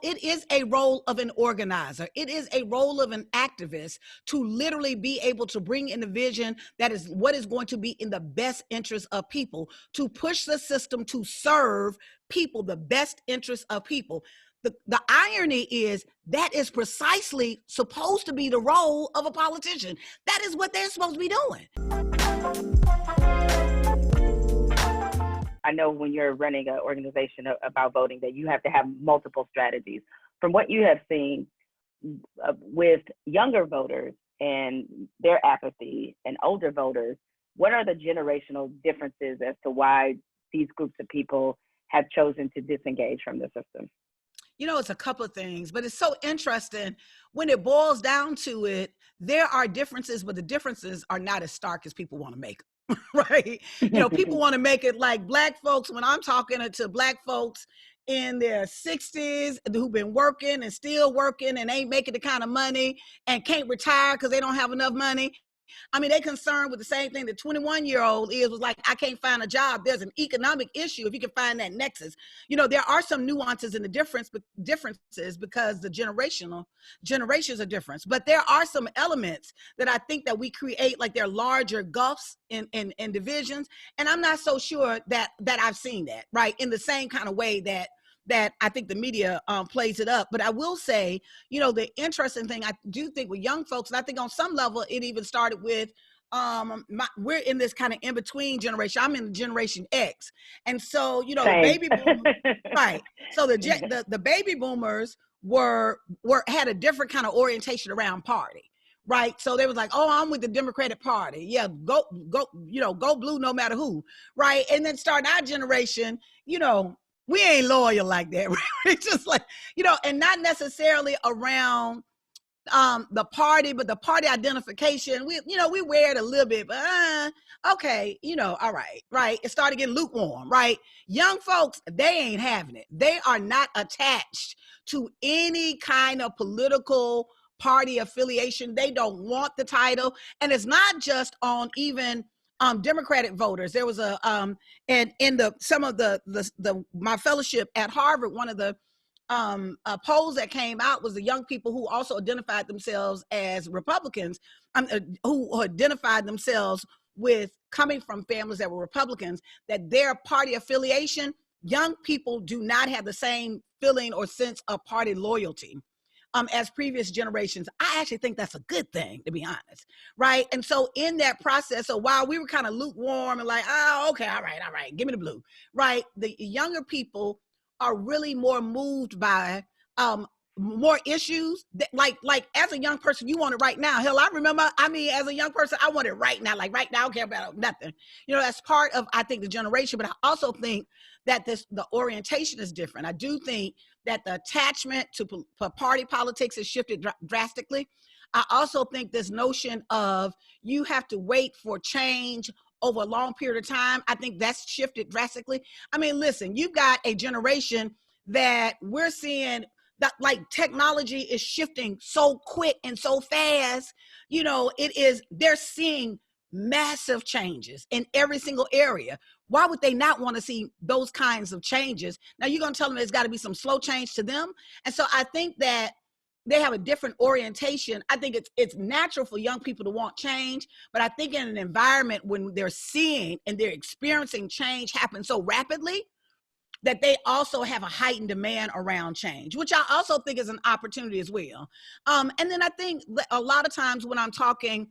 it is a role of an organizer. It is a role of an activist to literally be able to bring in a vision that is what is going to be in the best interest of people, to push the system to serve people, the best interest of people. The irony is that is precisely supposed to be the role of a politician. That is what they're supposed to be doing. I know when you're running an organization about voting that you have to have multiple strategies. From what you have seen with younger voters and their apathy and older voters, what are the generational differences as to why these groups of people have chosen to disengage from the system? You know, it's a couple of things, but it's so interesting when it boils down to it. There are differences, but the differences are not as stark as people want to make them. Right? You know, people want to make it like Black folks, when I'm talking to Black folks in their 60s who've been working and still working and ain't making the kind of money and can't retire because they don't have enough money. I mean, they concerned with the same thing the 21-year-old was like, I can't find a job. There's an economic issue if you can find that nexus. You know, there are some nuances in the differences because the generations are different. But there are some elements that I think that we create, like they're larger gulfs in divisions. And I'm not so sure that I've seen that, right, in the same kind of way that I think the media plays it up. But I will say, you know, the interesting thing I do think with young folks, and I think on some level it even started with, we're in this kind of in-between generation. I'm in Generation X. And so, you know, the baby boomers, right. So the baby boomers had a different kind of orientation around party. Right. So they was like, oh, I'm with the Democratic Party. Yeah, go, go blue no matter who. Right. And then starting our generation, you know, we ain't loyal like that. Right? It's just like, you know, and not necessarily around the party, but the party identification. We wear it a little bit, but okay, you know, all right, right. It started getting lukewarm, right? Young folks, they ain't having it. They are not attached to any kind of political party affiliation. They don't want the title. And it's not just on even Democratic voters. There was and in my fellowship at Harvard, one of the polls that came out was the young people who also identified themselves as Republicans, who identified themselves with coming from families that were Republicans, that their party affiliation, young people do not have the same feeling or sense of party loyalty as previous generations. I actually think that's a good thing, to be honest, right? And so in that process, so while we were kind of lukewarm and like, oh, okay, all right, give me the blue, right? The younger people are really more moved by more issues. Like as a young person, you want it right now. Hell, I remember, as a young person, I want it right now. Like right now, I don't care about nothing. You know, that's part of, I think, the generation, but I also think that the orientation is different. I do think that the attachment to party politics has shifted drastically. I also think this notion of you have to wait for change over a long period of time, I think that's shifted drastically. I mean, listen, you've got a generation that we're seeing that like technology is shifting so quick and so fast. You know, they're seeing massive changes in every single area. Why would they not want to see those kinds of changes? Now you're going to tell them there's got to be some slow change to them. And so I think that they have a different orientation. I think it's natural for young people to want change, but I think in an environment when they're seeing and they're experiencing change happen so rapidly, that they also have a heightened demand around change, which I also think is an opportunity as well. And then I think a lot of times when I'm talking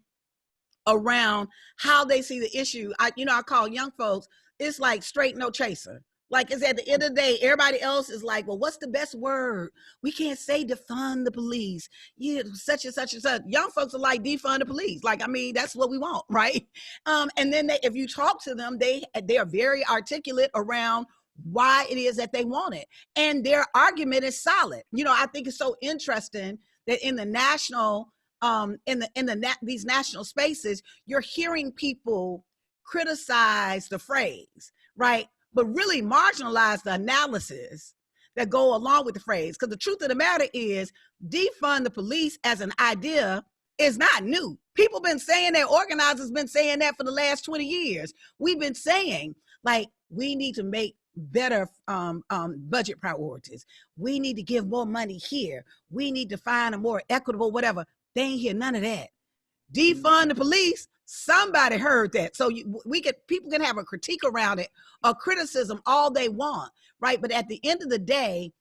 around how they see the issue, I call young folks, it's like straight no chaser. Like, it's at the end of the day, everybody else is like, well, what's the best word? We can't say defund the police. Yeah, such and such and such. Young folks are like, defund the police. Like, that's what we want, right? And then if you talk to them, they are very articulate around why it is that they want it. And their argument is solid. You know, I think it's so interesting that in the national, these national spaces, you're hearing people criticize the phrase, right? But really marginalize the analysis that go along with the phrase. Because the truth of the matter is, defund the police as an idea is not new. People been saying that, organizers been saying that for the last 20 years. We've been saying, like, we need to make better budget priorities. We need to give more money here. We need to find a more equitable whatever. They ain't hear none of that. Defund the police. Somebody heard that. So people can have a critique around it or criticism all they want, right? But at the end of the day,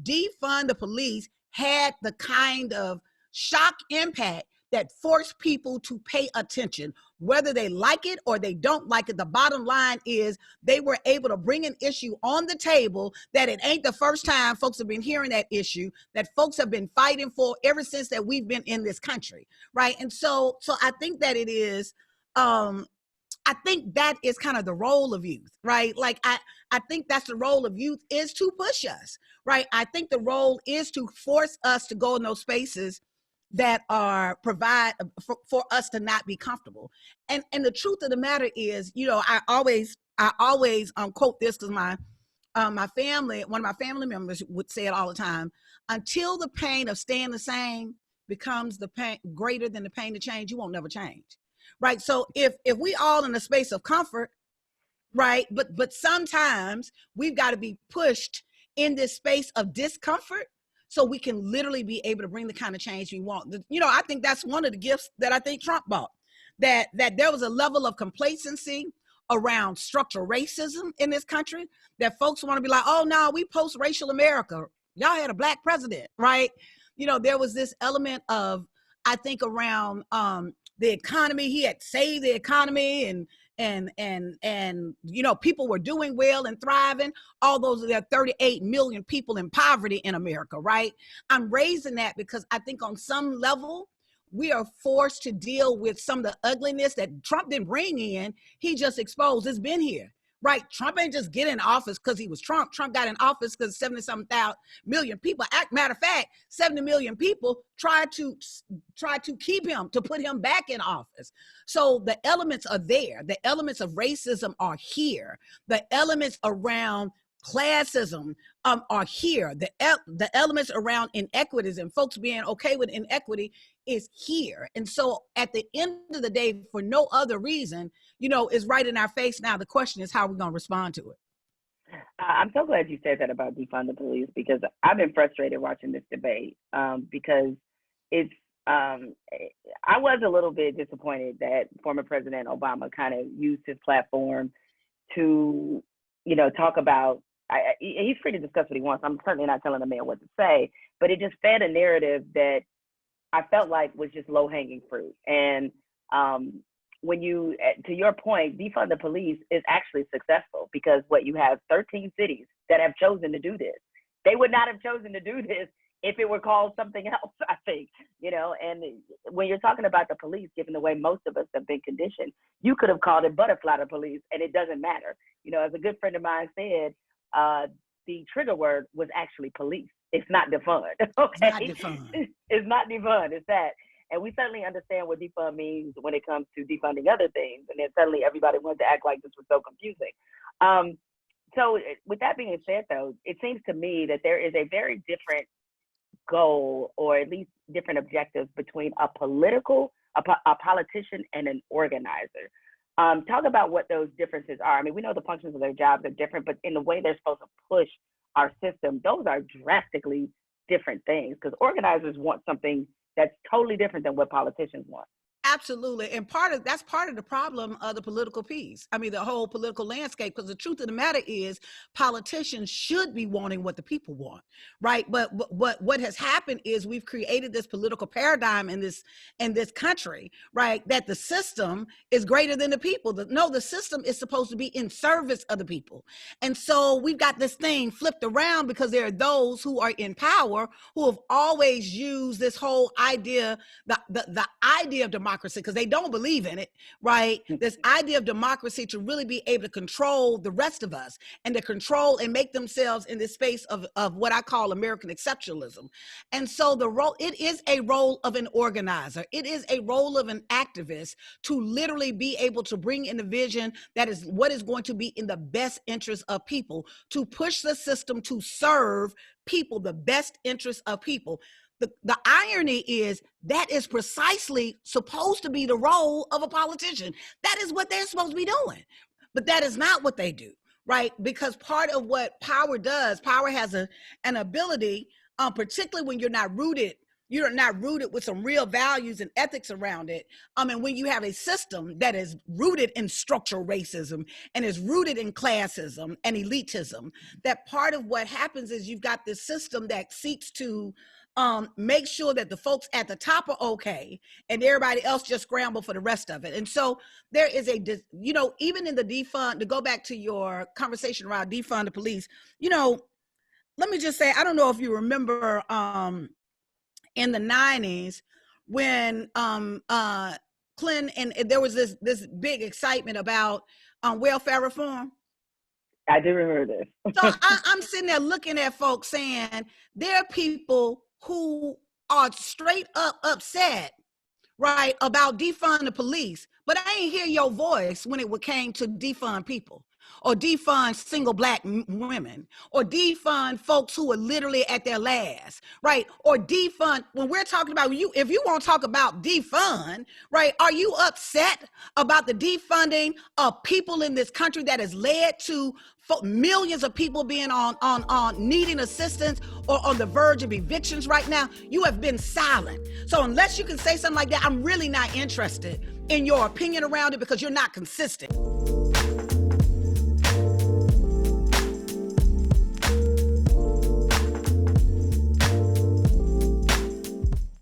defund the police had the kind of shock impact that forced people to pay attention, whether they like it or they don't like it. The bottom line is they were able to bring an issue on the table that it ain't the first time folks have been hearing that issue, that folks have been fighting for ever since that we've been in this country, right? And so I think that it is, I think that is kind of the role of youth, right? Like I think that's the role of youth, is to push us, right? I think the role is to force us to go in those spaces that are provide for us to not be comfortable. And the truth of the matter is, you know, I always quote this because my family, one of my family members would say it all the time: until the pain of staying the same becomes the pain greater than the pain to change, you won't never change, right? So if we all in a space of comfort, right, but sometimes we've got to be pushed in this space of discomfort so we can literally be able to bring the kind of change we want. You know, I think that's one of the gifts that I think Trump bought, that there was a level of complacency around structural racism in this country, that folks want to be like, oh, no, we post-racial America. Y'all had a black president, right? You know, there was this element of, I think, around the economy. He had saved the economy, and you know, people were doing well and thriving. Although there are 38 million people in poverty in America, right? I'm raising that because I think on some level we are forced to deal with some of the ugliness that Trump didn't bring in. He just exposed. It's been here, right? Trump ain't just get in office because he was Trump. Trump got in office because 70-something million people, matter of fact, 70 million people tried to keep him, to put him back in office. So the elements are there. The elements of racism are here. The elements around classism are here. The elements around inequities and folks being okay with inequity is here. And so at the end of the day, for no other reason, you know, is right in our face. Now the question is, how are we going to respond to it? I'm so glad you said that about defund the police, because I've been frustrated watching this debate, because it's, I was a little bit disappointed that former President Obama kind of used his platform to, you know, talk about, he's free to discuss what he wants. I'm certainly not telling the man what to say, but it just fed a narrative that I felt like was just low-hanging fruit. And when you, to your point, defund the police is actually successful, because what you have 13 cities that have chosen to do this. They would not have chosen to do this if it were called something else, I think, you know. And when you're talking about the police, given the way most of us have been conditioned, you could have called it butterfly police and it doesn't matter. You know, as a good friend of mine said, the trigger word was actually police. It's not defund, okay? It's not defund. It's not defund, it's that. And we certainly understand what defund means when it comes to defunding other things. And then suddenly everybody wanted to act like this was so confusing. So with that being said, though, it seems to me that there is a very different goal, or at least different objectives, between a politician and an organizer. Talk about what those differences are. I mean, we know the functions of their jobs are different, but in the way they're supposed to push our system, those are drastically different things, because organizers want something that's totally different than what politicians want. Absolutely. And that's part of the problem of the political piece. I mean, the whole political landscape, because the truth of the matter is politicians should be wanting what the people want, right? But what has happened is we've created this political paradigm in this country, right? That the system is greater than the people. No, the system is supposed to be in service of the people. And so we've got this thing flipped around, because there are those who are in power who have always used this whole idea, the idea of democracy, because they don't believe in it, right? This idea of democracy to really be able to control the rest of us, and to control and make themselves in this space of what I call American exceptionalism. And so it is a role of an organizer. It is a role of an activist to literally be able to bring in a vision that is what is going to be in the best interest of people, to push the system to serve people, the best interest of people. The irony is that is precisely supposed to be the role of a politician. That is what they're supposed to be doing. But that is not what they do, right? Because part of what power does, power has an ability, particularly when you're not rooted with some real values and ethics around it. And when you have a system that is rooted in structural racism and is rooted in classism and elitism, that part of what happens is you've got this system that seeks to make sure that the folks at the top are okay and everybody else just scramble for the rest of it. And so there is even in the defund, to go back to your conversation around defund the police, let me just say, I don't know if you remember in the 90s when Clinton, and there was this big excitement about welfare reform. I do remember this. So I'm sitting there looking at folks saying there are people who are straight up upset, right, about defund the police, but I ain't hear your voice when it came to defund people, or defund single Black women, or defund folks who are literally at their last, right? Or defund, when we're talking about if you want to talk about defund, right, are you upset about the defunding of people in this country that has led to millions of people being on needing assistance or on the verge of evictions right now? You have been silent. So unless you can say something like that, I'm really not interested in your opinion around it, because you're not consistent.